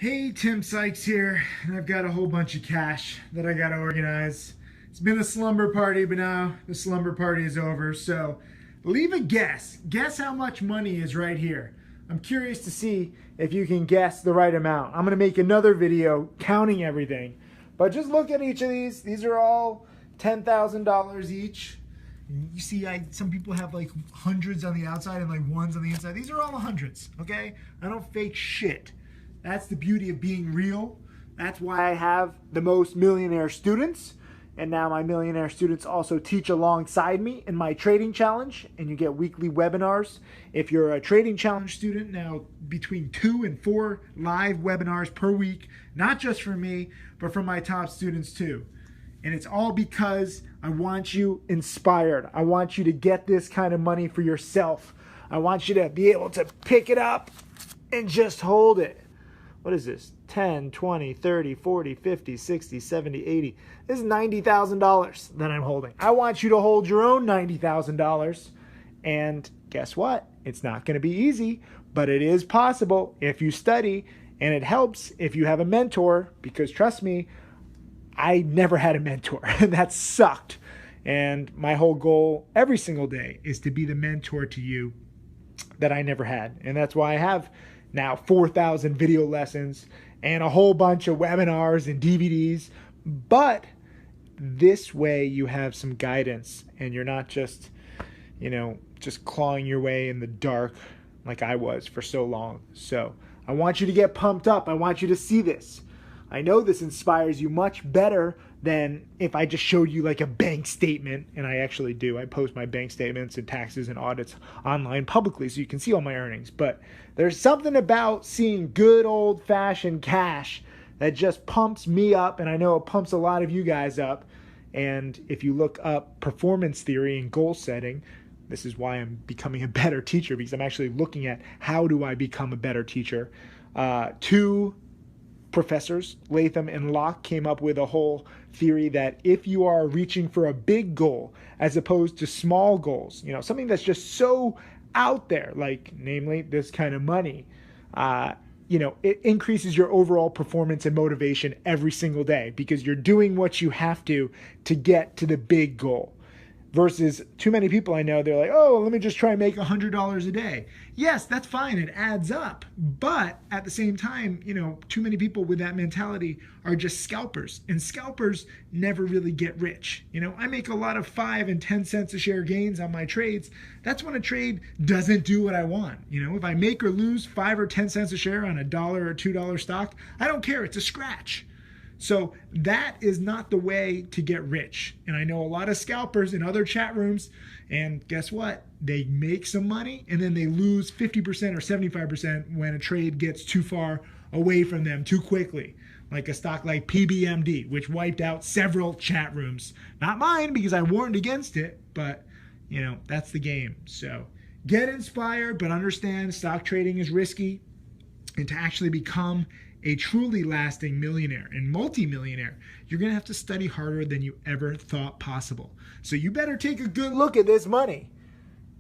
Hey, Tim Sykes here, and I've got a whole bunch of cash that I gotta organize. It's been a slumber party, but now the slumber party is over, so leave a guess. Guess how much money is right here. I'm curious to see if you can guess the right amount. I'm gonna make another video counting everything, but just look at each of these. These are all $10,000 each. You see, some people have like hundreds on the outside and like ones on the inside. These are all hundreds, okay? I don't fake shit. That's the beauty of being real. That's why I have the most millionaire students. And now my millionaire students also teach alongside me in my trading challenge. And you get weekly webinars. If you're a trading challenge student, now between 2 and 4 live webinars per week, not just for me, but for my top students too. And it's all because I want you inspired. I want you to get this kind of money for yourself. I want you to be able to pick it up and just hold it. What is this? 10, 20, 30, 40, 50, 60, 70, 80. This is $90,000 that I'm holding. I want you to hold your own $90,000. And guess what? It's not going to be easy, but it is possible if you study, and it helps if you have a mentor, because trust me, I never had a mentor, and that sucked. And my whole goal every single day is to be the mentor to you that I never had. And that's why I have now 4,000 video lessons and a whole bunch of webinars and DVDs. But this way you have some guidance and you're not just, just clawing your way in the dark like I was for so long. So I want you to get pumped up. I want you to see this. I know this inspires you much better than if I just showed you like a bank statement, and I actually do. I post my bank statements and taxes and audits online publicly so you can see all my earnings. But there's something about seeing good old-fashioned cash that just pumps me up, and I know it pumps a lot of you guys up. And if you look up performance theory and goal setting, this is why I'm becoming a better teacher, because I'm actually looking at how do I become a better teacher. Two professors, Latham and Locke, came up with a whole theory that if you are reaching for a big goal as opposed to small goals, something that's just so out there, like namely this kind of money, it increases your overall performance and motivation every single day because you're doing what you have to get to the big goal. Versus too many people I know, they're like, oh, let me just try and make $100 a day. Yes, that's fine. It adds up. But at the same time, too many people with that mentality are just scalpers. And scalpers never really get rich. I make a lot of 5 and 10 cents a share gains on my trades. That's when a trade doesn't do what I want. If I make or lose 5 or 10 cents a share on a $1 or $2 stock, I don't care. It's a scratch. So that is not the way to get rich. And I know a lot of scalpers in other chat rooms, and guess what? They make some money and then they lose 50% or 75% when a trade gets too far away from them too quickly. Like a stock like PBMD, which wiped out several chat rooms. Not mine, because I warned against it, but that's the game. So get inspired, but understand stock trading is risky. And to actually become a truly lasting millionaire and multimillionaire, you're going to have to study harder than you ever thought possible. So you better take a good look at this money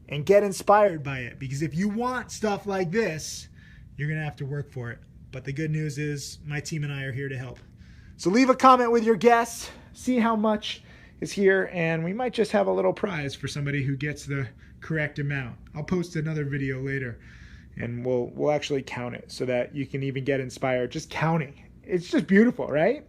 and get inspired by it, because if you want stuff like this, you're going to have to work for it. But the good news is my team and I are here to help. So leave a comment with your guess, see how much is here, and we might just have a little prize for somebody who gets the correct amount. I'll post another video later. And we'll actually count it so that you can even get inspired just counting. It's just beautiful, right?